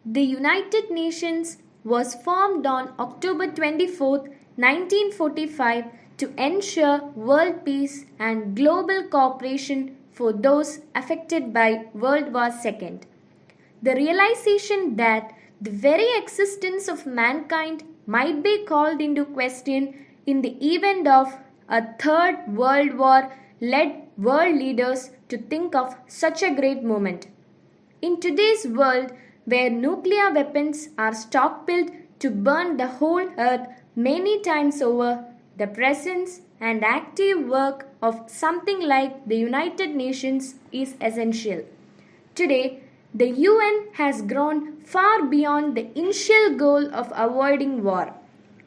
The United Nations was formed on October 24, 1945 to ensure world peace and global cooperation for those affected by World War II. The realization that the very existence of mankind might be called into question in the event of a third world war led world leaders to think of such a great moment. In today's world, where nuclear weapons are stockpiled to burn the whole earth many times over, the presence and active work of something like the United Nations is essential. Today, the UN has grown far beyond the initial goal of avoiding war.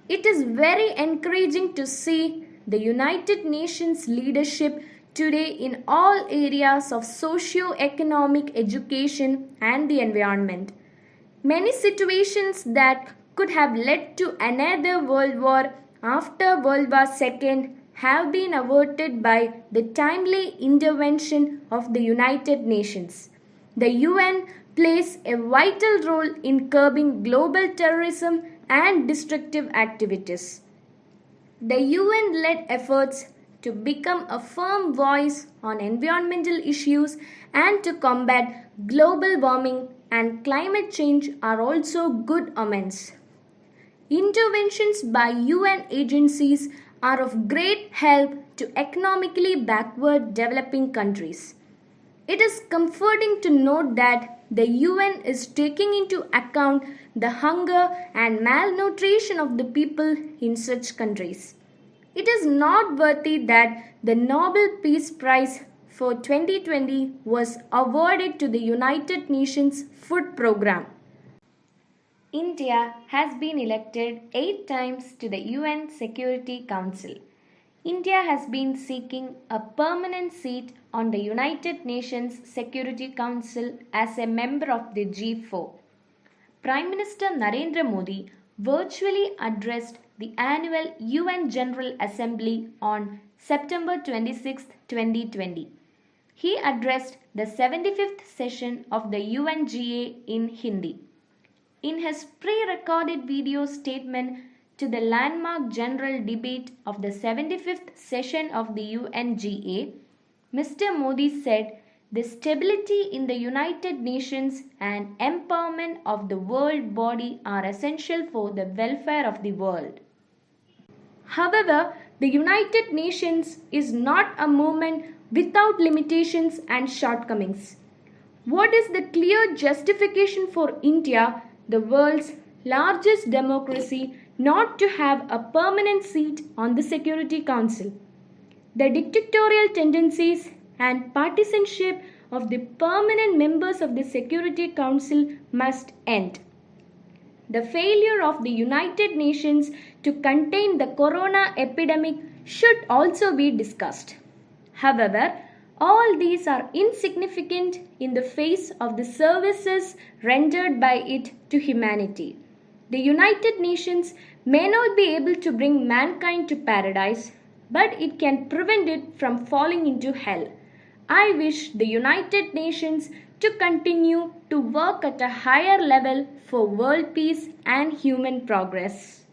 It is very encouraging to see the United Nations leadership today in all areas of socio-economic education and the environment. Many situations that could have led to another world war after World War II have been averted by the timely intervention of the United Nations. The UN plays a vital role in curbing global terrorism and destructive activities. The UN led efforts to become a firm voice on environmental issues and to combat global warming and climate change are also good omens. Interventions by UN agencies are of great help to economically backward developing countries. It is comforting to note that the UN is taking into account the hunger and malnutrition of the people in such countries. It is noteworthy that the Nobel Peace Prize for 2020 was awarded to the United Nations Food Programme. India has been elected 8 times to the UN Security Council. India has been seeking a permanent seat on the United Nations Security Council as a member of the G4. Prime Minister Narendra Modi virtually addressed the annual UN General Assembly on September 26, 2020. He addressed the 75th session of the UNGA in Hindi. In his pre-recorded video statement to the landmark general debate of the 75th session of the UNGA, Mr. Modi said the stability in the United Nations and empowerment of the world body are essential for the welfare of the world. However, the United Nations is not a movement without limitations and shortcomings. What is the clear justification for India, the world's largest democracy, not to have a permanent seat on the Security Council? The dictatorial tendencies and partisanship of the permanent members of the Security Council must end. The failure of the United Nations to contain the corona epidemic should also be discussed. However, all these are insignificant in the face of the services rendered by it to humanity. The United Nations may not be able to bring mankind to paradise, but it can prevent it from falling into hell. I wish the United Nations to continue to work at a higher level for world peace and human progress.